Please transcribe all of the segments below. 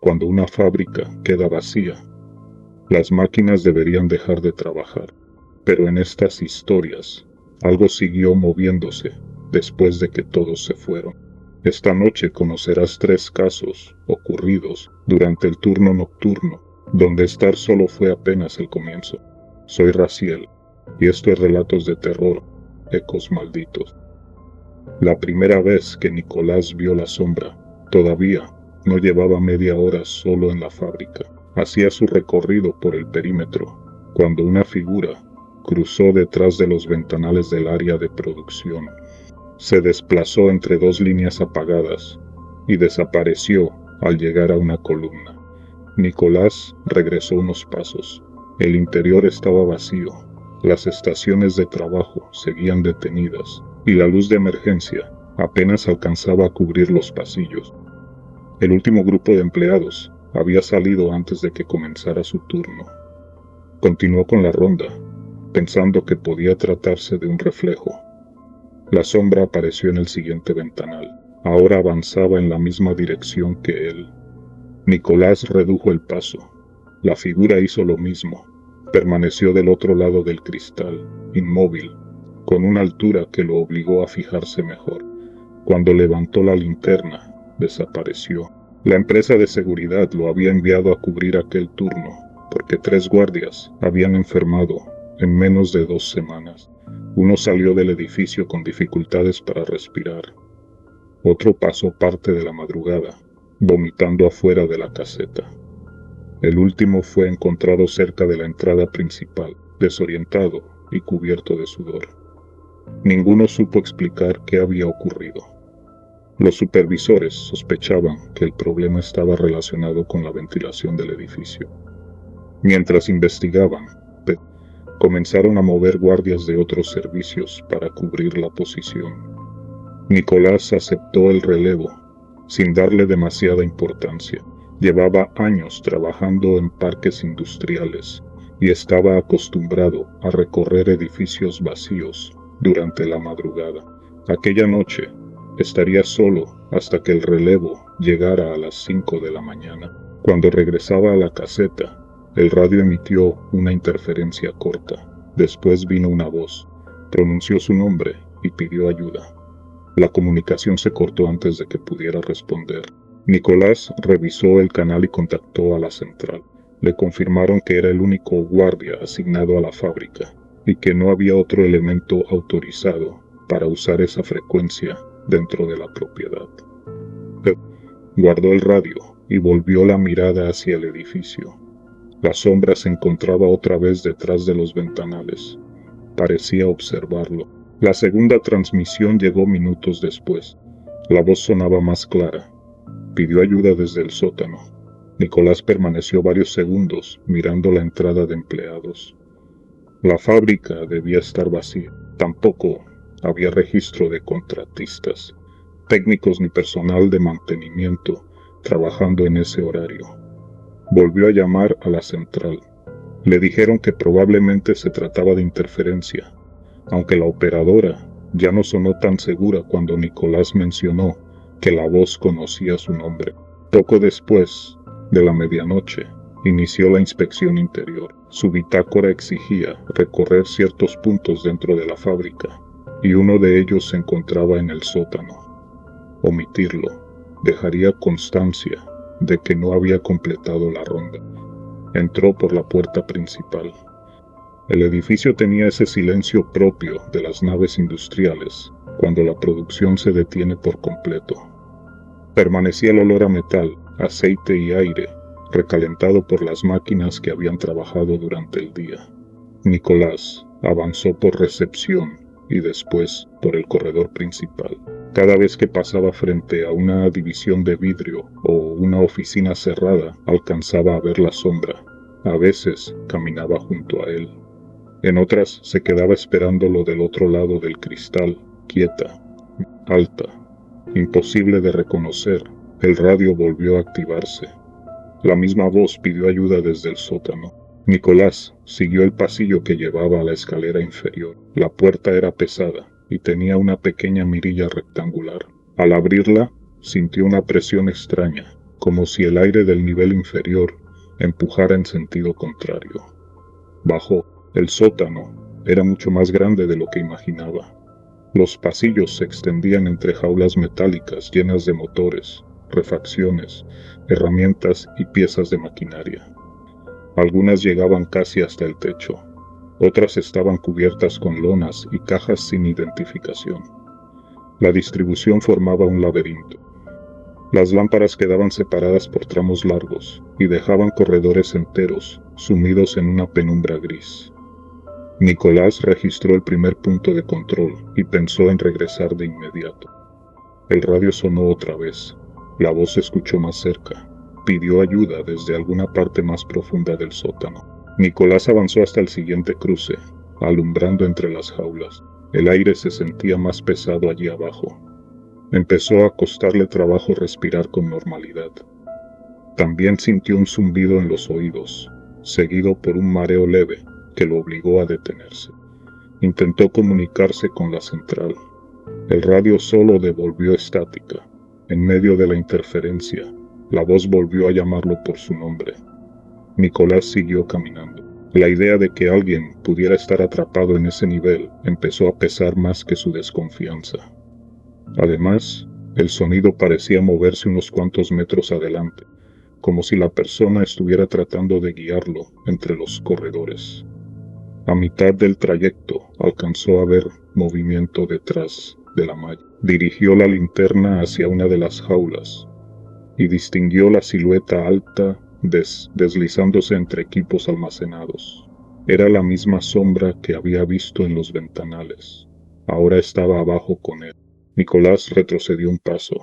Cuando una fábrica queda vacía, las máquinas deberían dejar de trabajar. Pero en estas historias, algo siguió moviéndose después de que todos se fueron. Esta noche conocerás 3 casos ocurridos durante el turno nocturno, donde estar solo fue apenas el comienzo. Soy Raciel, y esto es Relatos de Terror, Ecos Malditos. La primera vez que Nicolás vio la sombra, todavía no llevaba media hora solo en la fábrica. Hacía su recorrido por el perímetro, cuando una figura cruzó detrás de los ventanales del área de producción. Se desplazó entre 2 líneas apagadas y desapareció al llegar a una columna. Nicolás regresó unos pasos. El interior estaba vacío. Las estaciones de trabajo seguían detenidas y la luz de emergencia apenas alcanzaba a cubrir los pasillos. El último grupo de empleados había salido antes de que comenzara su turno. Continuó con la ronda, pensando que podía tratarse de un reflejo. La sombra apareció en el siguiente ventanal. Ahora avanzaba en la misma dirección que él. Nicolás redujo el paso. La figura hizo lo mismo. Permaneció del otro lado del cristal, inmóvil, con una altura que lo obligó a fijarse mejor. Cuando levantó la linterna, desapareció. La empresa de seguridad lo había enviado a cubrir aquel turno, porque 3 guardias habían enfermado en menos de 2 semanas. Uno salió del edificio con dificultades para respirar. Otro pasó parte de la madrugada, vomitando afuera de la caseta. El último fue encontrado cerca de la entrada principal, desorientado y cubierto de sudor. Ninguno supo explicar qué había ocurrido. Los supervisores sospechaban que el problema estaba relacionado con la ventilación del edificio. Mientras investigaban, comenzaron a mover guardias de otros servicios para cubrir la posición. Nicolás aceptó el relevo, sin darle demasiada importancia. Llevaba años trabajando en parques industriales y estaba acostumbrado a recorrer edificios vacíos durante la madrugada. Aquella noche estaría solo hasta que el relevo llegara a las 5 de la mañana. Cuando regresaba a la caseta, el radio emitió una interferencia corta. Después vino una voz, pronunció su nombre y pidió ayuda. La comunicación se cortó antes de que pudiera responder. Nicolás revisó el canal y contactó a la central. Le confirmaron que era el único guardia asignado a la fábrica y que no había otro elemento autorizado para usar esa frecuencia dentro de la propiedad. Guardó el radio y volvió la mirada hacia el edificio. La sombra se encontraba otra vez detrás de los ventanales. Parecía observarlo. La segunda transmisión llegó minutos después. La voz sonaba más clara. Pidió ayuda desde el sótano. Nicolás permaneció varios segundos mirando la entrada de empleados. La fábrica debía estar vacía. Tampoco había registro de contratistas, técnicos ni personal de mantenimiento trabajando en ese horario. Volvió a llamar a la central. Le dijeron que probablemente se trataba de interferencia, aunque la operadora ya no sonó tan segura cuando Nicolás mencionó que la voz conocía su nombre. Poco después de la medianoche, inició la inspección interior. Su bitácora exigía recorrer ciertos puntos dentro de la fábrica, y uno de ellos se encontraba en el sótano. Omitirlo dejaría constancia de que no había completado la ronda. Entró por la puerta principal. El edificio tenía ese silencio propio de las naves industriales cuando la producción se detiene por completo. Permanecía el olor a metal, aceite y aire, recalentado por las máquinas que habían trabajado durante el día. Nicolás avanzó por recepción y después por el corredor principal. Cada vez que pasaba frente a una división de vidrio o una oficina cerrada, alcanzaba a ver la sombra. A veces caminaba junto a él. En otras se quedaba esperándolo del otro lado del cristal, quieta, alta, imposible de reconocer. El radio volvió a activarse. La misma voz pidió ayuda desde el sótano. Nicolás siguió el pasillo que llevaba a la escalera inferior. La puerta era pesada y tenía una pequeña mirilla rectangular. Al abrirla, sintió una presión extraña, como si el aire del nivel inferior empujara en sentido contrario. Bajó. El sótano era mucho más grande de lo que imaginaba. Los pasillos se extendían entre jaulas metálicas llenas de motores, refacciones, herramientas y piezas de maquinaria. Algunas llegaban casi hasta el techo, otras estaban cubiertas con lonas y cajas sin identificación. La distribución formaba un laberinto. Las lámparas quedaban separadas por tramos largos y dejaban corredores enteros sumidos en una penumbra gris. Nicolás registró el primer punto de control y pensó en regresar de inmediato. El radio sonó otra vez. La voz se escuchó más cerca. Pidió ayuda desde alguna parte más profunda del sótano. Nicolás avanzó hasta el siguiente cruce, alumbrando entre las jaulas. El aire se sentía más pesado allí abajo. Empezó a costarle trabajo respirar con normalidad. También sintió un zumbido en los oídos, seguido por un mareo leve que lo obligó a detenerse. Intentó comunicarse con la central. El radio solo devolvió estática. En medio de la interferencia, la voz volvió a llamarlo por su nombre. Nicolás siguió caminando. La idea de que alguien pudiera estar atrapado en ese nivel empezó a pesar más que su desconfianza. Además, el sonido parecía moverse unos cuantos metros adelante, como si la persona estuviera tratando de guiarlo entre los corredores. A mitad del trayecto alcanzó a ver movimiento detrás de la malla. Dirigió la linterna hacia una de las jaulas y distinguió la silueta alta deslizándose entre equipos almacenados. Era la misma sombra que había visto en los ventanales. Ahora estaba abajo con él. Nicolás retrocedió un paso.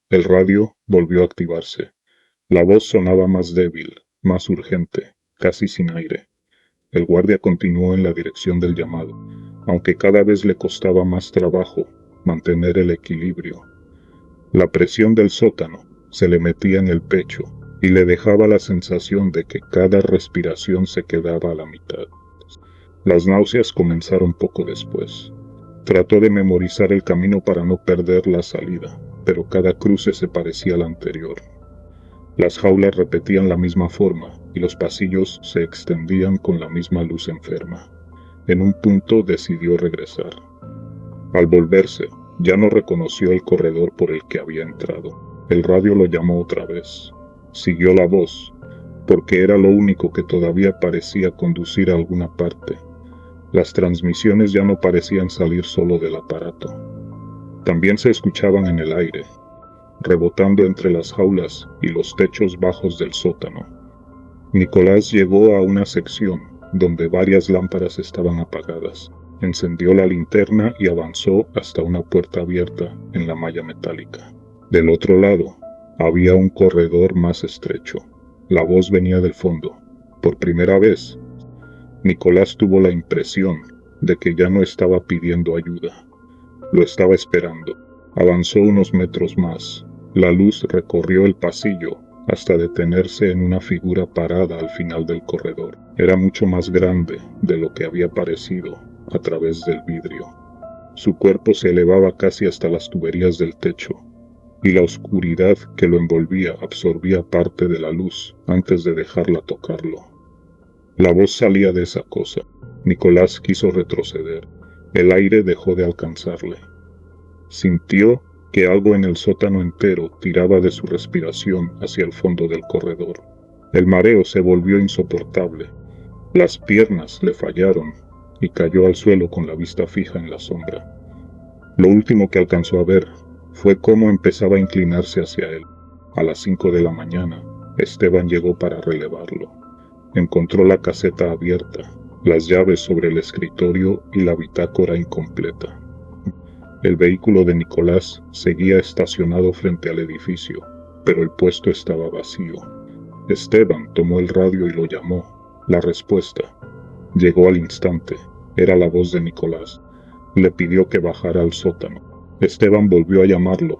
El radio volvió a activarse. La voz sonaba más débil, más urgente, casi sin aire. El guardia continuó en la dirección del llamado, aunque cada vez le costaba más trabajo mantener el equilibrio. La presión del sótano se le metía en el pecho y le dejaba la sensación de que cada respiración se quedaba a la mitad. Las náuseas comenzaron poco después. Trató de memorizar el camino para no perder la salida, pero cada cruce se parecía al anterior. Las jaulas repetían la misma forma y los pasillos se extendían con la misma luz enferma. En un punto decidió regresar. Al volverse, ya no reconoció el corredor por el que había entrado. El radio lo llamó otra vez. Siguió la voz, porque era lo único que todavía parecía conducir a alguna parte. Las transmisiones ya no parecían salir solo del aparato. También se escuchaban en el aire, rebotando entre las jaulas y los techos bajos del sótano. Nicolás llegó a una sección donde varias lámparas estaban apagadas. Encendió la linterna y avanzó hasta una puerta abierta en la malla metálica. Del otro lado, había un corredor más estrecho. La voz venía del fondo. Por primera vez, Nicolás tuvo la impresión de que ya no estaba pidiendo ayuda. Lo estaba esperando. Avanzó unos metros más. La luz recorrió el pasillo hasta detenerse en una figura parada al final del corredor. Era mucho más grande de lo que había parecido a través del vidrio. Su cuerpo se elevaba casi hasta las tuberías del techo, y la oscuridad que lo envolvía absorbía parte de la luz antes de dejarla tocarlo. La voz salía de esa cosa. Nicolás quiso retroceder. El aire dejó de alcanzarle. Sintió que algo en el sótano entero tiraba de su respiración hacia el fondo del corredor. El mareo se volvió insoportable. Las piernas le fallaron y cayó al suelo con la vista fija en la sombra. Lo último que alcanzó a ver fue cómo empezaba a inclinarse hacia él. A las 5 de la mañana, Esteban llegó para relevarlo. Encontró la caseta abierta, las llaves sobre el escritorio y la bitácora incompleta. El vehículo de Nicolás seguía estacionado frente al edificio, pero el puesto estaba vacío. Esteban tomó el radio y lo llamó. La respuesta llegó al instante. Era la voz de Nicolás. Le pidió que bajara al sótano. Esteban volvió a llamarlo,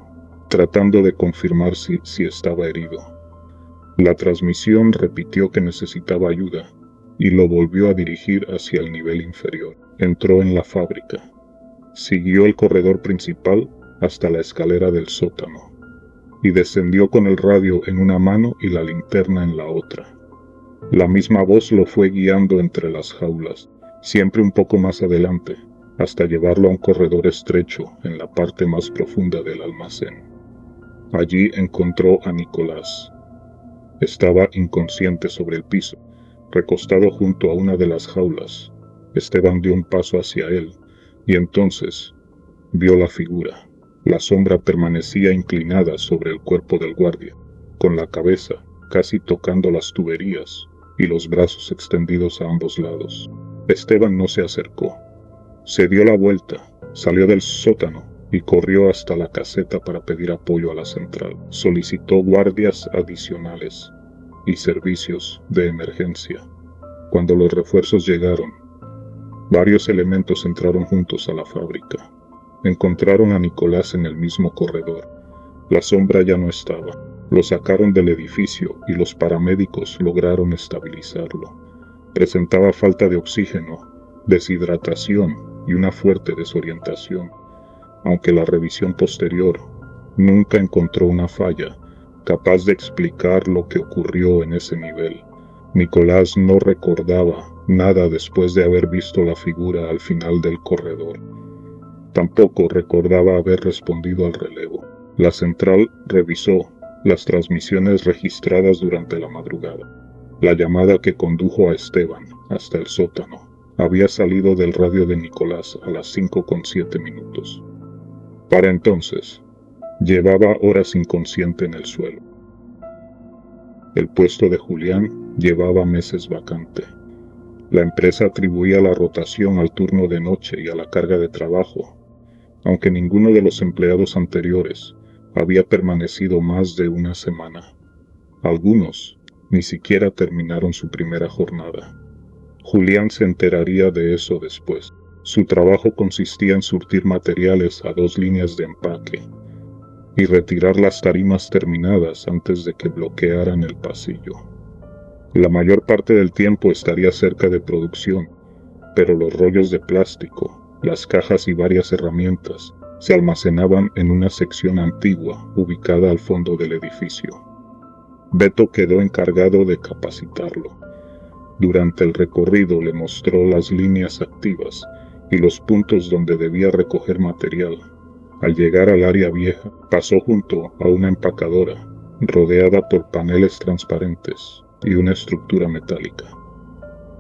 tratando de confirmar si estaba herido. La transmisión repitió que necesitaba ayuda y lo volvió a dirigir hacia el nivel inferior. Entró en la fábrica. Siguió el corredor principal hasta la escalera del sótano. y descendió con el radio en una mano y la linterna en la otra. La misma voz lo fue guiando entre las jaulas, siempre un poco más adelante, hasta llevarlo a un corredor estrecho en la parte más profunda del almacén. Allí encontró a Nicolás. Estaba inconsciente sobre el piso, recostado junto a una de las jaulas. Esteban dio un paso hacia él, y entonces vio la figura. La sombra permanecía inclinada sobre el cuerpo del guardia, con la cabeza casi tocando las tuberías y los brazos extendidos a ambos lados. Esteban no se acercó. Se dio la vuelta, salió del sótano y corrió hasta la caseta para pedir apoyo a la central. Solicitó guardias adicionales y servicios de emergencia. Cuando los refuerzos llegaron, varios elementos entraron juntos a la fábrica. Encontraron a Nicolás en el mismo corredor. La sombra ya no estaba. Lo sacaron del edificio y los paramédicos lograron estabilizarlo. Presentaba falta de oxígeno, deshidratación y una fuerte desorientación, aunque la revisión posterior nunca encontró una falla capaz de explicar lo que ocurrió en ese nivel. Nicolás no recordaba nada después de haber visto la figura al final del corredor. Tampoco recordaba haber respondido al relevo. La central revisó las transmisiones registradas durante la madrugada. La llamada que condujo a Esteban hasta el sótano había salido del radio de Nicolás a las 5:07. Para entonces, llevaba horas inconsciente en el suelo. El puesto de Julián llevaba meses vacante. La empresa atribuía la rotación al turno de noche y a la carga de trabajo, aunque ninguno de los empleados anteriores había permanecido más de una semana. Algunos ni siquiera terminaron su primera jornada. Julián se enteraría de eso después. Su trabajo consistía en surtir materiales a 2 líneas de empaque y retirar las tarimas terminadas antes de que bloquearan el pasillo. La mayor parte del tiempo estaría cerca de producción, pero los rollos de plástico, las cajas y varias herramientas se almacenaban en una sección antigua ubicada al fondo del edificio. Beto quedó encargado de capacitarlo. Durante el recorrido le mostró las líneas activas y los puntos donde debía recoger material. Al llegar al área vieja, pasó junto a una empacadora, rodeada por paneles transparentes y una estructura metálica.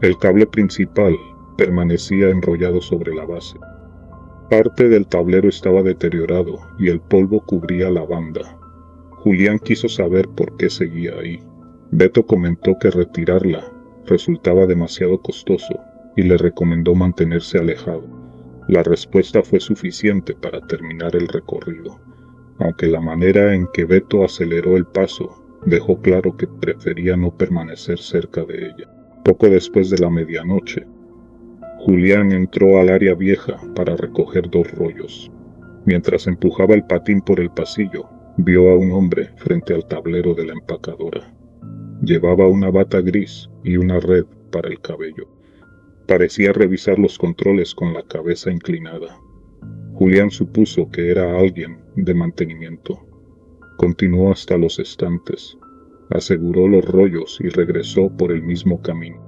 El cable principal permanecía enrollado sobre la base. Parte del tablero estaba deteriorado y el polvo cubría la banda. Julián quiso saber por qué seguía ahí. Beto comentó que retirarla resultaba demasiado costoso y le recomendó mantenerse alejado. La respuesta fue suficiente para terminar el recorrido, aunque la manera en que Beto aceleró el paso dejó claro que prefería no permanecer cerca de ella. Poco después de la medianoche, Julián entró al área vieja para recoger 2 rollos. Mientras empujaba el patín por el pasillo, vio a un hombre frente al tablero de la empacadora. Llevaba una bata gris y una red para el cabello. Parecía revisar los controles con la cabeza inclinada. Julián supuso que era alguien de mantenimiento. Continuó hasta los estantes, aseguró los rollos y regresó por el mismo camino.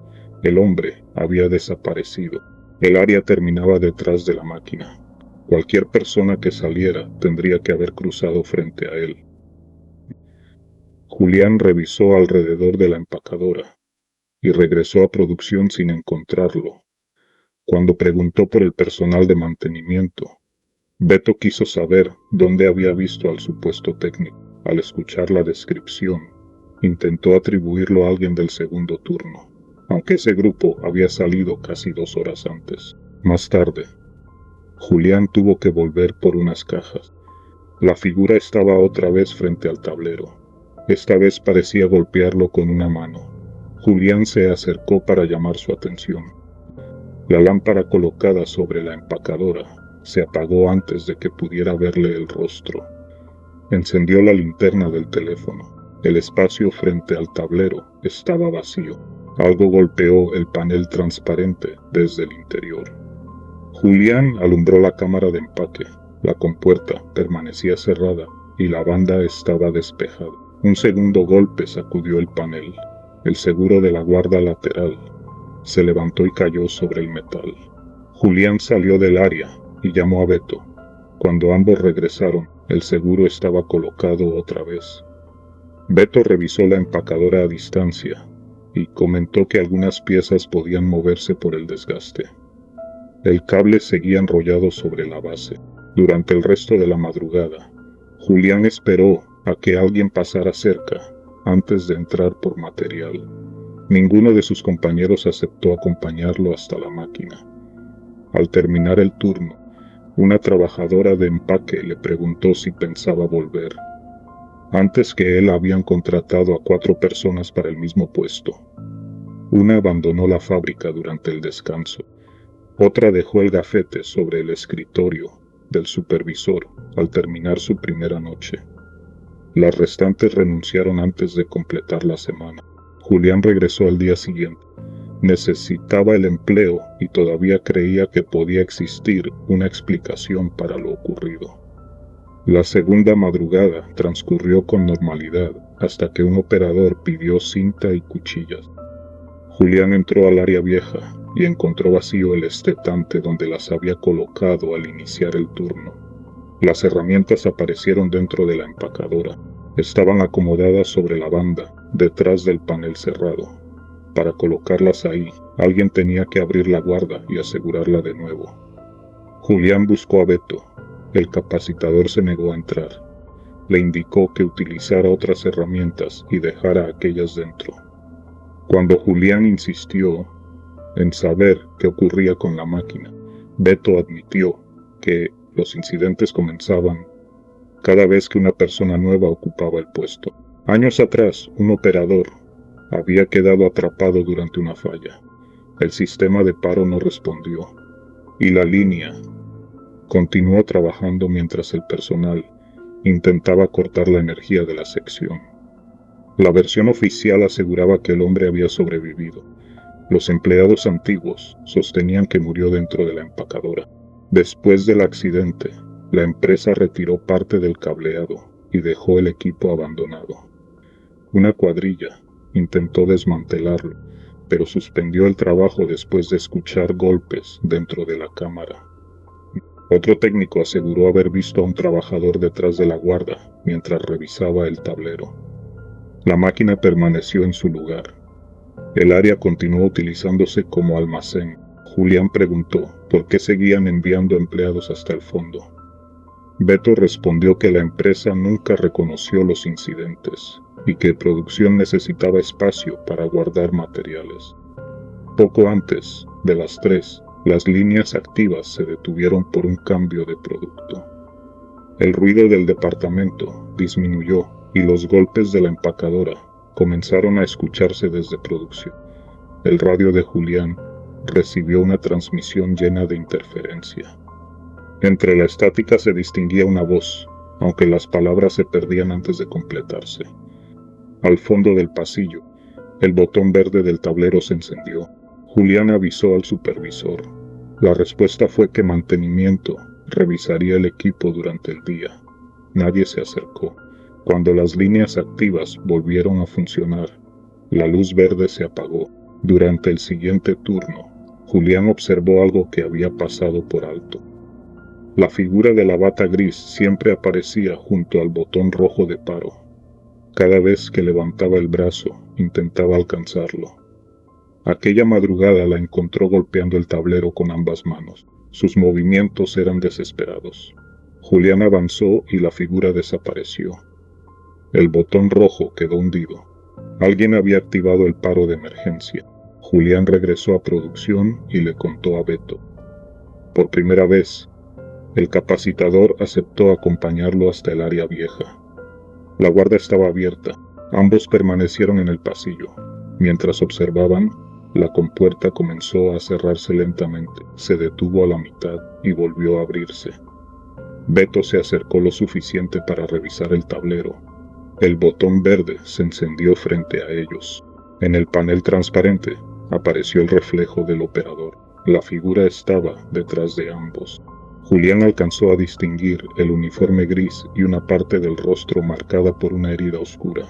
El hombre había desaparecido. El área terminaba detrás de la máquina. Cualquier persona que saliera tendría que haber cruzado frente a él. Julián revisó alrededor de la empacadora y regresó a producción sin encontrarlo. Cuando preguntó por el personal de mantenimiento, Beto quiso saber dónde había visto al supuesto técnico. Al escuchar la descripción, intentó atribuirlo a alguien del segundo turno, aunque ese grupo había salido casi 2 horas antes. Más tarde, Julián tuvo que volver por unas cajas. La figura estaba otra vez frente al tablero. Esta vez parecía golpearlo con una mano. Julián se acercó para llamar su atención. La lámpara colocada sobre la empacadora se apagó antes de que pudiera verle el rostro. Encendió la linterna del teléfono. El espacio frente al tablero estaba vacío. Algo golpeó el panel transparente desde el interior. Julián alumbró la cámara de empaque. La compuerta permanecía cerrada y la banda estaba despejada. Un segundo golpe sacudió el panel. El seguro de la guarda lateral se levantó y cayó sobre el metal. Julián salió del área y llamó a Beto. Cuando ambos regresaron, el seguro estaba colocado otra vez. Beto revisó la empacadora a distancia y comentó que algunas piezas podían moverse por el desgaste. El cable seguía enrollado sobre la base. Durante el resto de la madrugada, Julián esperó a que alguien pasara cerca antes de entrar por material. Ninguno de sus compañeros aceptó acompañarlo hasta la máquina. Al terminar el turno, una trabajadora de empaque le preguntó si pensaba volver. Antes que él habían contratado a 4 personas para el mismo puesto. Una abandonó la fábrica durante el descanso. Otra dejó el gafete sobre el escritorio del supervisor al terminar su primera noche. Las restantes renunciaron antes de completar la semana. Julián regresó al día siguiente. Necesitaba el empleo y todavía creía que podía existir una explicación para lo ocurrido. La segunda madrugada transcurrió con normalidad hasta que un operador pidió cinta y cuchillas. Julián entró al área vieja y encontró vacío el estetante donde las había colocado al iniciar el turno. Las herramientas aparecieron dentro de la empacadora. Estaban acomodadas sobre la banda, detrás del panel cerrado. Para colocarlas ahí, alguien tenía que abrir la guarda y asegurarla de nuevo. Julián buscó a Beto. El capacitador se negó a entrar. Le indicó que utilizara otras herramientas y dejara aquellas dentro. Cuando Julián insistió en saber qué ocurría con la máquina, Beto admitió que los incidentes comenzaban cada vez que una persona nueva ocupaba el puesto. Años atrás, un operador había quedado atrapado durante una falla. El sistema de paro no respondió, y la línea continuó trabajando mientras el personal intentaba cortar la energía de la sección. La versión oficial aseguraba que el hombre había sobrevivido. Los empleados antiguos sostenían que murió dentro de la empacadora. Después del accidente, la empresa retiró parte del cableado y dejó el equipo abandonado. Una cuadrilla intentó desmantelarlo, pero suspendió el trabajo después de escuchar golpes dentro de la cámara. Otro técnico aseguró haber visto a un trabajador detrás de la guarda mientras revisaba el tablero. La máquina permaneció en su lugar. El área continuó utilizándose como almacén. Julián preguntó por qué seguían enviando empleados hasta el fondo. Beto respondió que la empresa nunca reconoció los incidentes y que producción necesitaba espacio para guardar materiales. Poco antes de las 3, las líneas activas se detuvieron por un cambio de producto. El ruido del departamento disminuyó y los golpes de la empacadora comenzaron a escucharse desde producción. El radio de Julián recibió una transmisión llena de interferencia. Entre la estática se distinguía una voz, aunque las palabras se perdían antes de completarse. Al fondo del pasillo, el botón verde del tablero se encendió. Julián avisó al supervisor. La respuesta fue que mantenimiento revisaría el equipo durante el día. Nadie se acercó. Cuando las líneas activas volvieron a funcionar, la luz verde se apagó. Durante el siguiente turno, Julián observó algo que había pasado por alto. La figura de la bata gris siempre aparecía junto al botón rojo de paro. Cada vez que levantaba el brazo, intentaba alcanzarlo. Aquella madrugada la encontró golpeando el tablero con ambas manos. Sus movimientos eran desesperados. Julián avanzó y la figura desapareció. El botón rojo quedó hundido. Alguien había activado el paro de emergencia. Julián regresó a producción y le contó a Beto. Por primera vez, el capacitador aceptó acompañarlo hasta el área vieja. La guarda estaba abierta. Ambos permanecieron en el pasillo. Mientras observaban, la compuerta comenzó a cerrarse lentamente. Se detuvo a la mitad y volvió a abrirse. Beto se acercó lo suficiente para revisar el tablero. El botón verde se encendió frente a ellos. En el panel transparente apareció el reflejo del operador. La figura estaba detrás de ambos. Julián alcanzó a distinguir el uniforme gris y una parte del rostro marcada por una herida oscura.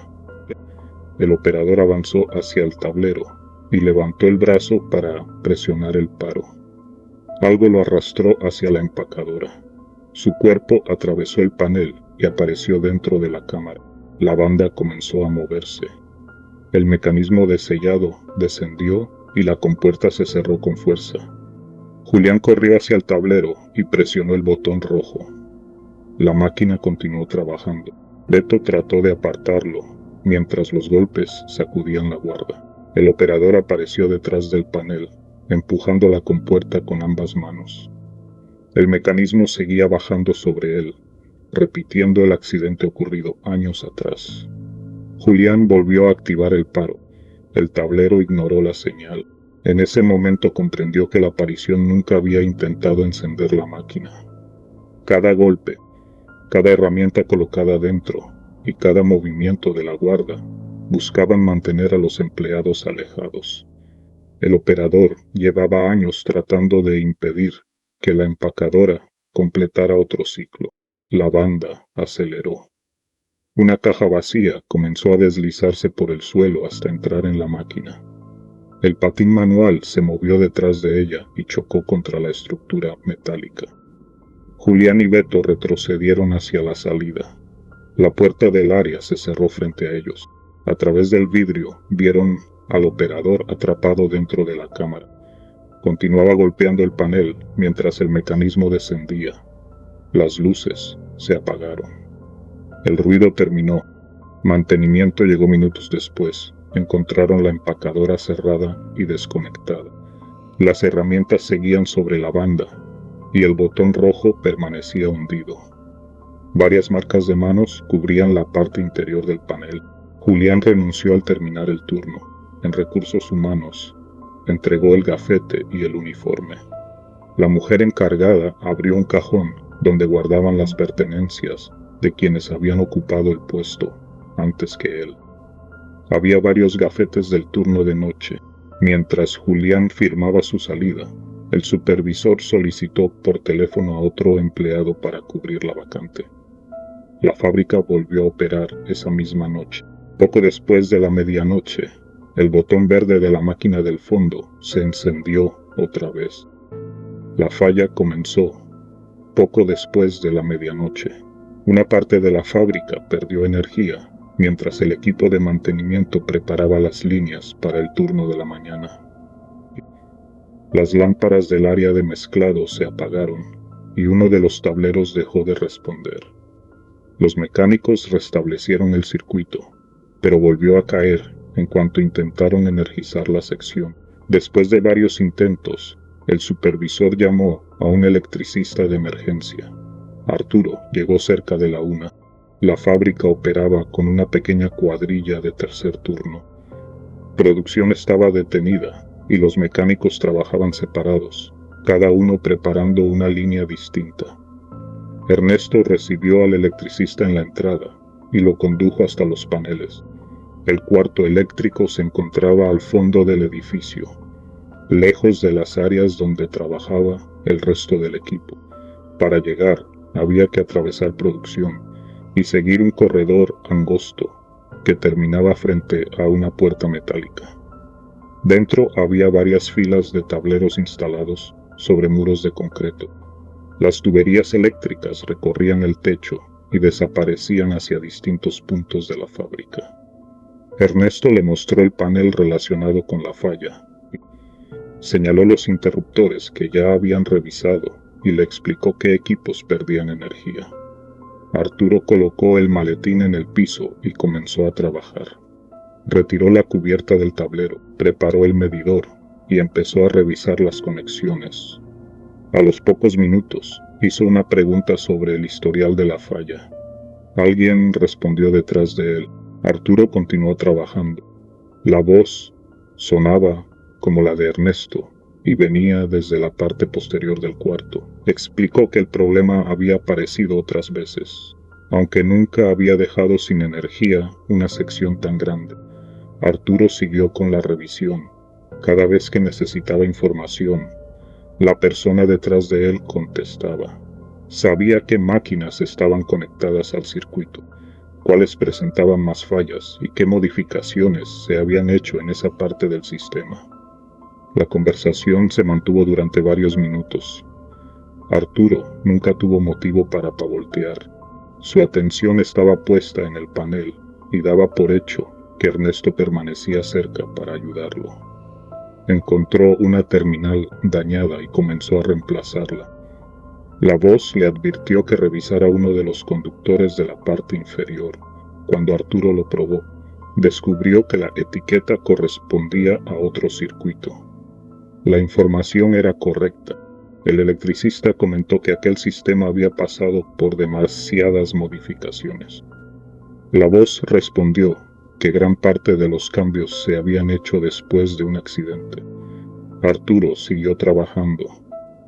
El operador avanzó hacia el tablero y levantó el brazo para presionar el paro. Algo lo arrastró hacia la empacadora. Su cuerpo atravesó el panel y apareció dentro de la cámara. La banda comenzó a moverse. El mecanismo de sellado descendió y la compuerta se cerró con fuerza. Julián corrió hacia el tablero y presionó el botón rojo. La máquina continuó trabajando. Beto trató de apartarlo, mientras los golpes sacudían la guarda. El operador apareció detrás del panel, empujando la compuerta con ambas manos. El mecanismo seguía bajando sobre él, repitiendo el accidente ocurrido años atrás. Julián volvió a activar el paro. El tablero ignoró la señal. En ese momento comprendió que la aparición nunca había intentado encender la máquina. Cada golpe, cada herramienta colocada dentro y cada movimiento de la guarda buscaban mantener a los empleados alejados. El operador llevaba años tratando de impedir que la empacadora completara otro ciclo. La banda aceleró. Una caja vacía comenzó a deslizarse por el suelo hasta entrar en la máquina. El patín manual se movió detrás de ella y chocó contra la estructura metálica. Julián y Beto retrocedieron hacia la salida. La puerta del área se cerró frente a ellos. A través del vidrio vieron al operador atrapado dentro de la cámara. Continuaba golpeando el panel mientras el mecanismo descendía. Las luces se apagaron. El ruido terminó. Mantenimiento llegó minutos después. Encontraron la empacadora cerrada y desconectada. Las herramientas seguían sobre la banda y el botón rojo permanecía hundido. Varias marcas de manos cubrían la parte interior del panel. Julián renunció al terminar el turno. En recursos humanos, entregó el gafete y el uniforme. La mujer encargada abrió un cajón donde guardaban las pertenencias de quienes habían ocupado el puesto antes que él. Había varios gafetes del turno de noche. Mientras Julián firmaba su salida, el supervisor solicitó por teléfono a otro empleado para cubrir la vacante. La fábrica volvió a operar esa misma noche. Poco después de la medianoche, el botón verde de la máquina del fondo se encendió otra vez. La falla comenzó poco después de la medianoche. Una parte de la fábrica perdió energía mientras el equipo de mantenimiento preparaba las líneas para el turno de la mañana. Las lámparas del área de mezclado se apagaron y uno de los tableros dejó de responder. Los mecánicos restablecieron el circuito, pero volvió a caer en cuanto intentaron energizar la sección. Después de varios intentos, el supervisor llamó a un electricista de emergencia. Arturo llegó cerca de la 1. La fábrica operaba con una pequeña cuadrilla de tercer turno. Producción estaba detenida y los mecánicos trabajaban separados, cada uno preparando una línea distinta. Ernesto recibió al electricista en la entrada y lo condujo hasta los paneles. El cuarto eléctrico se encontraba al fondo del edificio, lejos de las áreas donde trabajaba el resto del equipo. Para llegar, había que atravesar producción y seguir un corredor angosto que terminaba frente a una puerta metálica. Dentro había varias filas de tableros instalados sobre muros de concreto. Las tuberías eléctricas recorrían el techo y desaparecían hacia distintos puntos de la fábrica. Ernesto le mostró el panel relacionado con la falla. Señaló los interruptores que ya habían revisado y le explicó qué equipos perdían energía. Arturo colocó el maletín en el piso y comenzó a trabajar. Retiró la cubierta del tablero, preparó el medidor y empezó a revisar las conexiones. A los pocos minutos, hizo una pregunta sobre el historial de la falla. Alguien respondió detrás de él. Arturo continuó trabajando. La voz sonaba como la de Ernesto y venía desde la parte posterior del cuarto. Explicó que el problema había aparecido otras veces, aunque nunca había dejado sin energía una sección tan grande. Arturo siguió con la revisión. Cada vez que necesitaba información, la persona detrás de él contestaba. Sabía qué máquinas estaban conectadas al circuito, cuáles presentaban más fallas y qué modificaciones se habían hecho en esa parte del sistema. La conversación se mantuvo durante varios minutos. Arturo nunca tuvo motivo para pavoltear. Su atención estaba puesta en el panel y daba por hecho que Ernesto permanecía cerca para ayudarlo. Encontró una terminal dañada y comenzó a reemplazarla. La voz le advirtió que revisara uno de los conductores de la parte inferior. Cuando Arturo lo probó, descubrió que la etiqueta correspondía a otro circuito. La información era correcta. El electricista comentó que aquel sistema había pasado por demasiadas modificaciones. La voz respondió que gran parte de los cambios se habían hecho después de un accidente. Arturo siguió trabajando.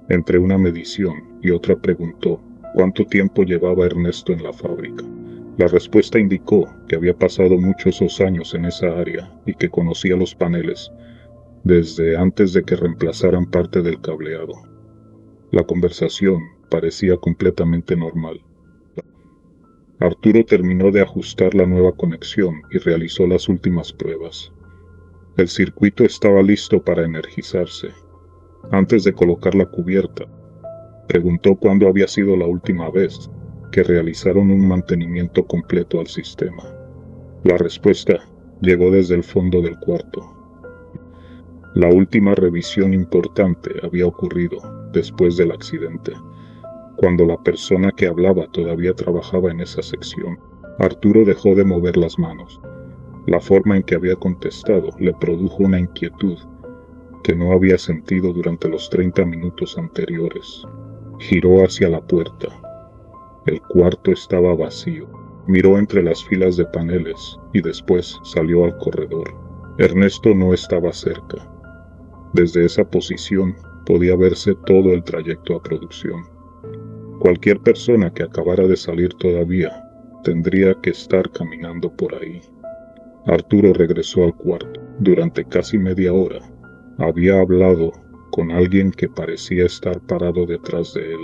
Entre una medición y otra preguntó cuánto tiempo llevaba Ernesto en la fábrica. La respuesta indicó que había pasado muchos años en esa área y que conocía los paneles desde antes de que reemplazaran parte del cableado. La conversación parecía completamente normal. Arturo terminó de ajustar la nueva conexión y realizó las últimas pruebas. El circuito estaba listo para energizarse. Antes de colocar la cubierta, preguntó cuándo había sido la última vez que realizaron un mantenimiento completo al sistema. La respuesta llegó desde el fondo del cuarto. La última revisión importante había ocurrido después del accidente, cuando la persona que hablaba todavía trabajaba en esa sección. Arturo dejó de mover las manos. La forma en que había contestado le produjo una inquietud que no había sentido durante los 30 minutos anteriores. Giró hacia la puerta. El cuarto estaba vacío. Miró entre las filas de paneles y después salió al corredor. Ernesto no estaba cerca. Desde esa posición podía verse todo el trayecto a producción. Cualquier persona que acabara de salir todavía tendría que estar caminando por ahí. Arturo regresó al cuarto. Durante casi media hora había hablado con alguien que parecía estar parado detrás de él.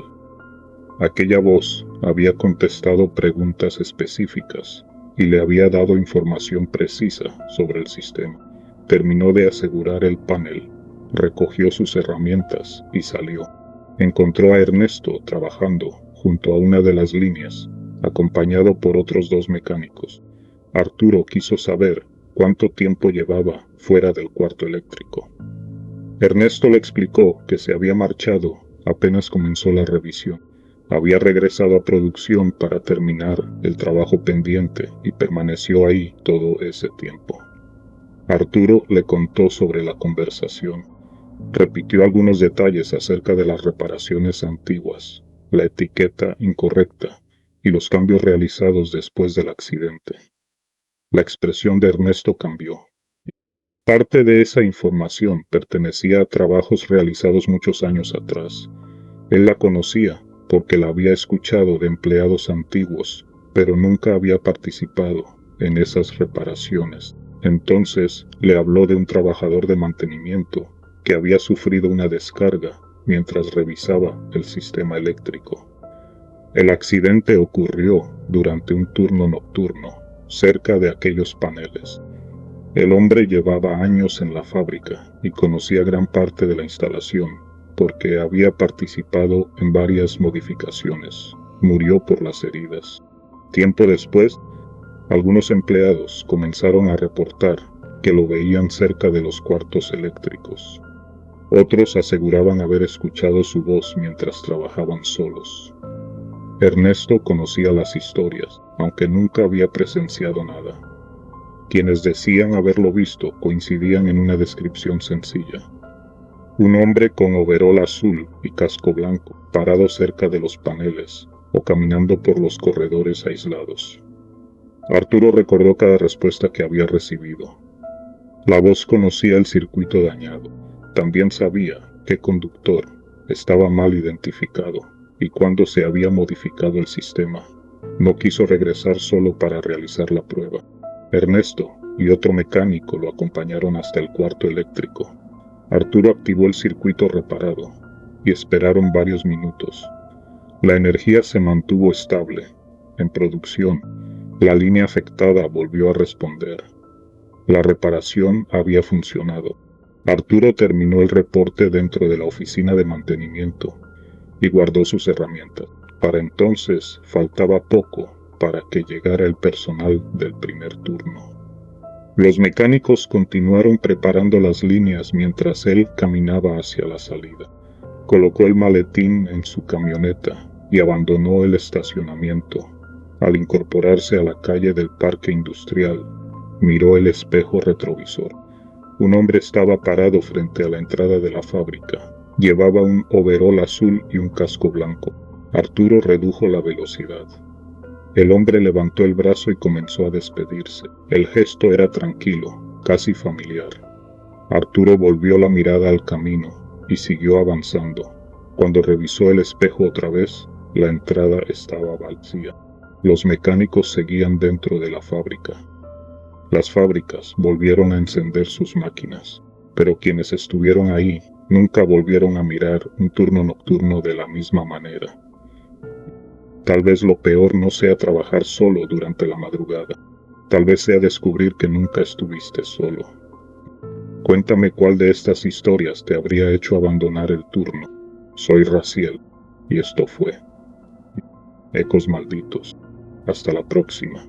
Aquella voz había contestado preguntas específicas y le había dado información precisa sobre el sistema. Terminó de asegurar el panel, recogió sus herramientas y salió. Encontró a Ernesto trabajando junto a una de las líneas, acompañado por otros 2 mecánicos. Arturo quiso saber cuánto tiempo llevaba fuera del cuarto eléctrico. Ernesto le explicó que se había marchado apenas comenzó la revisión. Había regresado a producción para terminar el trabajo pendiente y permaneció ahí todo ese tiempo. Arturo le contó sobre la conversación. Repitió algunos detalles acerca de las reparaciones antiguas, la etiqueta incorrecta y los cambios realizados después del accidente. La expresión de Ernesto cambió. Parte de esa información pertenecía a trabajos realizados muchos años atrás. Él la conocía porque la había escuchado de empleados antiguos, pero nunca había participado en esas reparaciones. Entonces le habló de un trabajador de mantenimiento que había sufrido una descarga mientras revisaba el sistema eléctrico. El accidente ocurrió durante un turno nocturno, cerca de aquellos paneles. El hombre llevaba años en la fábrica y conocía gran parte de la instalación, porque había participado en varias modificaciones. Murió por las heridas. Tiempo después, algunos empleados comenzaron a reportar que lo veían cerca de los cuartos eléctricos. Otros aseguraban haber escuchado su voz mientras trabajaban solos. Ernesto conocía las historias, aunque nunca había presenciado nada. Quienes decían haberlo visto coincidían en una descripción sencilla. Un hombre con overol azul y casco blanco, parado cerca de los paneles o caminando por los corredores aislados. Arturo recordó cada respuesta que había recibido. La voz conocía el circuito dañado. También sabía qué conductor estaba mal identificado y cuándo se había modificado el sistema. No quiso regresar solo para realizar la prueba. Ernesto y otro mecánico lo acompañaron hasta el cuarto eléctrico. Arturo activó el circuito reparado y esperaron varios minutos. La energía se mantuvo estable. En producción, la línea afectada volvió a responder. La reparación había funcionado. Arturo terminó el reporte dentro de la oficina de mantenimiento y guardó sus herramientas. Para entonces faltaba poco para que llegara el personal del primer turno. Los mecánicos continuaron preparando las líneas mientras él caminaba hacia la salida. Colocó el maletín en su camioneta y abandonó el estacionamiento. Al incorporarse a la calle del parque industrial, miró el espejo retrovisor. Un hombre estaba parado frente a la entrada de la fábrica. Llevaba un overol azul y un casco blanco. Arturo redujo la velocidad. El hombre levantó el brazo y comenzó a despedirse. El gesto era tranquilo, casi familiar. Arturo volvió la mirada al camino y siguió avanzando. Cuando revisó el espejo otra vez, la entrada estaba vacía. Los mecánicos seguían dentro de la fábrica. Las fábricas volvieron a encender sus máquinas, pero quienes estuvieron ahí nunca volvieron a mirar un turno nocturno de la misma manera. Tal vez lo peor no sea trabajar solo durante la madrugada. Tal vez sea descubrir que nunca estuviste solo. Cuéntame cuál de estas historias te habría hecho abandonar el turno. Soy Raziel, y esto fue Ecos Malditos. Hasta la próxima.